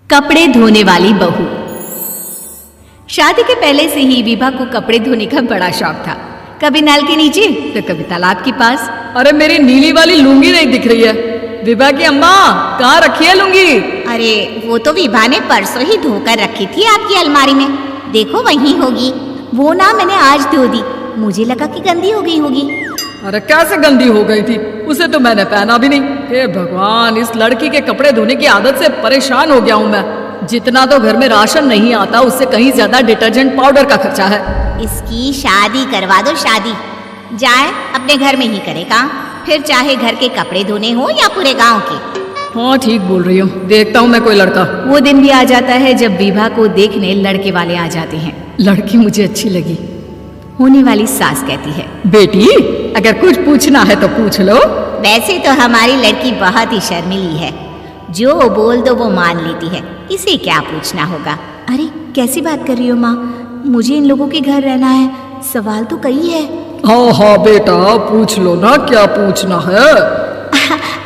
कपड़े धोने वाली बहू। शादी के पहले से ही विभा को कपड़े धोने का बड़ा शौक था। कभी नल के नीचे तो कभी तालाब के पास। अरे मेरी नीली वाली लुंगी नहीं दिख रही है। विभा की अम्मा कहाँ रखी है लुंगी? अरे वो तो विभा ने परसों ही धोकर रखी थी आपकी अलमारी में, देखो वहीं होगी। वो ना मैंने आज धो दी, मुझे लगा कि गंदी हो गई होगी। अरे कैसे गंदी हो गई थी, उसे तो मैंने पहना भी नहीं। हे भगवान, इस लड़की के कपड़े धोने की आदत से परेशान हो गया हूँ मैं। जितना तो घर में राशन नहीं आता उससे कहीं ज्यादा डिटर्जेंट पाउडर का खर्चा है। इसकी शादी करवा दो, शादी जाए अपने घर में ही करे काम, फिर चाहे घर के कपड़े धोने हो या पूरे गांव के। हाँ ठीक बोल रही हूँ, देखता हूँ मैं कोई लड़का। वो दिन भी आ जाता है जब विभा को देखने लड़के वाले आ जाते हैं। लड़की मुझे अच्छी लगी। होने वाली सास कहती है, बेटी अगर कुछ पूछना है तो पूछ लो। वैसे तो हमारी लड़की बहुत ही शर्मीली है, जो बोल दो वो मान लेती है, इसे क्या पूछना होगा। अरे कैसी बात कर रही हो माँ, मुझे इन लोगों के घर रहना है, सवाल तो कई है। हाँ हाँ बेटा पूछ लो ना, क्या पूछना है।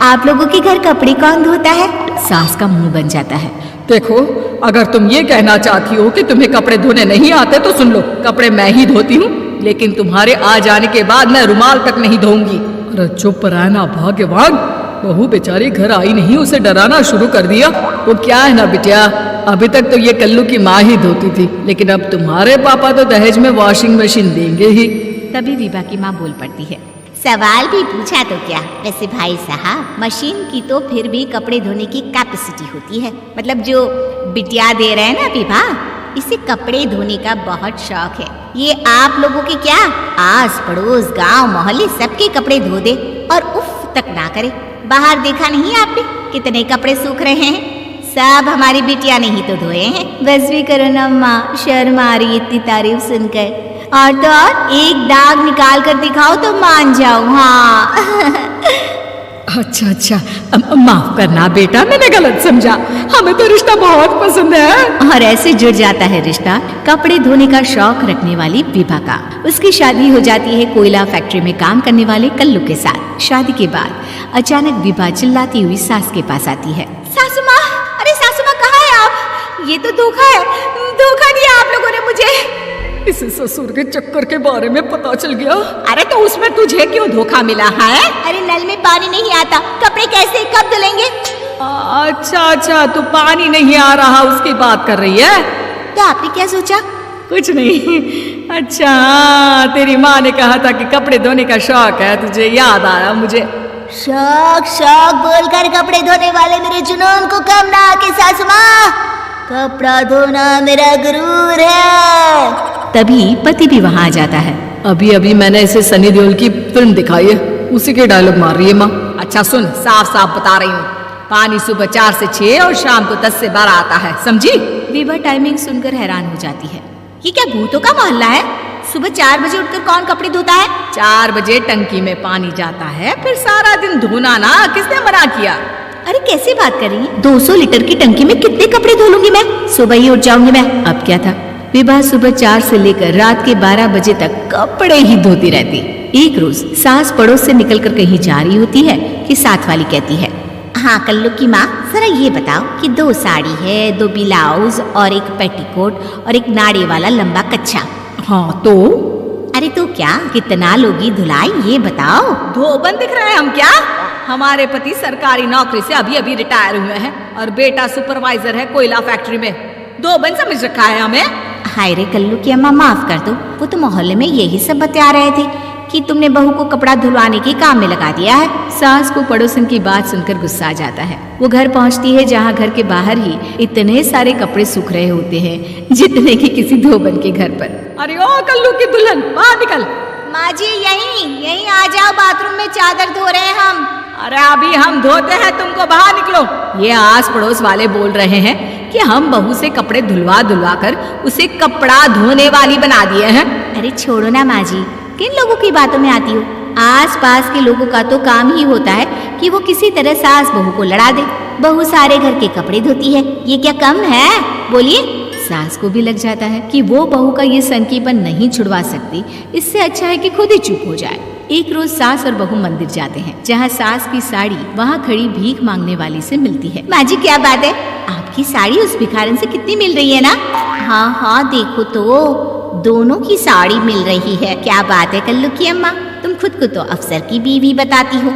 आप लोगों के घर कपड़े कौन धोता है? सास का मुंह बन जाता है। देखो अगर तुम ये कहना चाहती हो कि तुम्हें कपड़े धोने नहीं आते तो सुन लो, कपड़े मैं ही धोती हूँ, लेकिन तुम्हारे आ जाने के बाद मैं रुमाल तक नहीं धोऊंगी। अरे चुप रहना भाग्यवान, बहू बेचारी घर आई नहीं, उसे डराना शुरू कर दिया। वो क्या है ना बिटिया, अभी तक तो ये कल्लू की माँ ही धोती थी, लेकिन अब तुम्हारे पापा तो दहेज में वॉशिंग मशीन देंगे ही। तभी विभा की माँ बोल पड़ती है, सवाल भी पूछा तो क्या। वैसे भाई साहब, मशीन की तो फिर भी कपड़े धोने की कैपेसिटी होती है, मतलब जो बिटिया दे रहे हैं ना विभा, इसे कपड़े धोने का बहुत शौक है। ये आप लोगों के क्या आस पड़ोस गांव मोहल्ले सबके कपड़े धो दे और उफ तक ना करे। बाहर देखा नहीं आपने कितने कपड़े सूख रहे हैं, सब हमारी बिटिया ने ही तो धोए हैं। बस भी करो ना माँ, शर्म आ रही इतनी तारीफ सुनकर। और तो और एक दाग निकाल कर दिखाओ तो मान जाओ। हाँ अच्छा अच्छा, माफ करना बेटा, मैंने गलत समझा, हमें तो रिश्ता बहुत पसंद है। और ऐसे जुड़ जाता है रिश्ता कपड़े धोने का शौक रखने वाली विभा का। उसकी शादी हो जाती है कोयला फैक्ट्री में काम करने वाले कल्लू के साथ। शादी के बाद अचानक विभा चिल्लाती हुई सास के पास आती है। सासू माँ, अरे सासू माँ कहाँ है आप? ये तो धोखा है, धोखा दिया आप लोगों ने मुझे। इसे ससुर के चक्कर के बारे में पता चल गया। अरे तो उसमें तुझे क्यों धोखा मिला है? अरे नल में पानी नहीं आता, कपड़े कैसे कब धुलेंगे? अच्छा अच्छा, तो पानी नहीं आ रहा उसकी बात कर रही है। तो आपने क्या सोचा? कुछ नहीं। अच्छा तेरी माँ ने कहा था कि कपड़े धोने का शौक है, तुझे याद आया मुझे। शौक शौक बोलकर कपड़े धोने वाले मेरे जुनून को कम ना आके सासू माँ, कपड़ा धोना मेरा गुरूर है। तभी पति भी वहाँ आ जाता है। अभी अभी मैंने इसे सनी देओल की फिल्म दिखाई है, उसी के डायलॉग मार रही है माँ। अच्छा सुन, साफ साफ बता रही हूँ, पानी सुबह 4 से 6 और शाम को 10 से 12 आता है, समझी? विभा टाइमिंग सुनकर हैरान हो जाती है। ये क्या भूतों का मोहल्ला है? सुबह 4 बजे उठकर कौन कपड़े धोता है? 4 बजे टंकी में पानी जाता है, फिर सारा दिन धोना ना, किसने मना किया? अरे कैसी बात कर रही है, 200 लीटर की टंकी में कितने कपड़े धो लूंगी मैं, सुबह ही उठ जाऊंगी मैं। अब क्या था, विभा सुबह 4 से लेकर रात के 12 बजे तक कपड़े ही धोती रहती। एक रोज सास पड़ोस से निकलकर कहीं जा रही होती है कि साथ वाली कहती है, हाँ कल्लू की माँ, जरा ये बताओ कि 2 साड़ी है, 2 ब्लाउज और एक पेटीकोट और एक नाड़े वाला लंबा कच्छा। हाँ तो? अरे तो क्या, कितना लोगी धुलाई ये बताओ। धोबन दिख रहे हैं हम क्या? हमारे पति सरकारी नौकरी से अभी अभी रिटायर हुए हैं और बेटा सुपरवाइजर है कोयला फैक्ट्री में। धोबन समझ रखा है हमें? हाय रे कल्लू की अम्मा, माफ कर दो, वो तो मोहल्ले में यही सब बता रहे थे कि तुमने बहू को कपड़ा धुलवाने के काम में लगा दिया है। सास को पड़ोसन की बात सुनकर गुस्सा आ जाता है। वो घर पहुंचती है जहां घर के बाहर ही इतने सारे कपड़े सूख रहे होते हैं जितने कि किसी धोबन के घर पर। अरे ओ कल्लू की दुल्हन, बाहर निकल। माँ जी यहीं आ जाओ, बाथरूम में चादर धो रहे हैं हम। अरे अभी हम धोते हैं, तुमको बाहर निकलो। ये आस पड़ोस वाले बोल रहे हैं कि हम बहू से कपड़े धुलवा धुलवा कर उसे कपड़ा धोने वाली बना दिए हैं। अरे छोड़ो ना माँ जी, किन लोगों की बातों में आती हो? आस पास के लोगों का तो काम ही होता है कि वो किसी तरह सास बहू को लड़ा दे। बहू सारे घर के कपड़े धोती है, ये क्या कम है? बोलिए। सास को भी लग जाता है कि वो बहू का ये सनकीपन नहीं छुड़वा सकती, इससे अच्छा है कि खुद ही चुप हो जाए। एक रोज सास और बहू मंदिर जाते हैं, जहाँ सास की साड़ी वहाँ खड़ी भीख मांगने वाली से मिलती है। माँ जी क्या बात है, आपकी साड़ी उस भिखारन से कितनी मिल रही है ना? हाँ हाँ देखो तो दोनों की साड़ी मिल रही है। क्या बात है कल्लू की अम्मा, तुम खुद को तो अफसर की बीवी बताती हो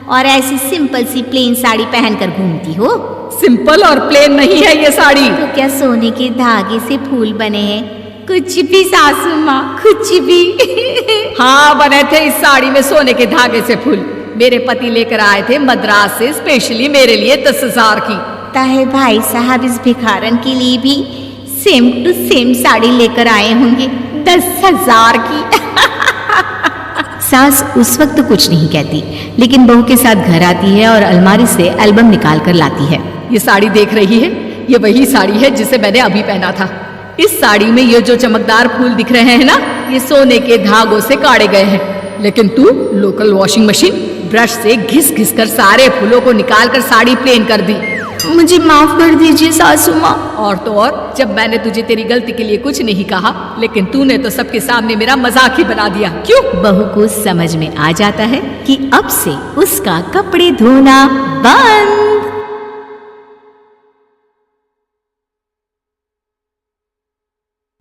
और ऐसी सिंपल सी प्लेन साड़ी पहनकर घूमती हो। सिंपल और प्लेन नहीं है ये साड़ी। तो क्या सोने के धागे से फूल बने हैं? कुछ भी सासू माँ, कुछ भी। हाँ बने थे इस साड़ी में सोने के धागे से फूल। मेरे पति लेकर आए थे मद्रास से स्पेशली मेरे लिए 10,000 की। ताहे भाई साहब इस भिखारन के लिए भी सेम टू सेम साड़ी लेकर आए होंगे 10,000 की। सास उस वक्त कुछ नहीं कहती, लेकिन बहू के साथ घर आती है और अलमारी से एल्बम निकाल कर लाती है। ये साड़ी देख रही है, ये वही साड़ी है जिसे मैंने अभी पहना था। इस साड़ी में ये जो चमकदार फूल दिख रहे हैं ना, ये सोने के धागों से काढ़े गए हैं। लेकिन तू लोकल वॉशिंग मशीन ब्रश से घिस घिस कर सारे फूलों को निकाल कर साड़ी प्लेन कर दी। मुझे माफ कर दीजिए सासू माँ। और तो और, जब मैंने तुझे तेरी गलती के लिए कुछ नहीं कहा, लेकिन तूने तो सबके सामने मेरा मजाक ही बना दिया। क्यों? बहू को समझ में आ जाता है कि अब से उसका कपड़े धोना बंद।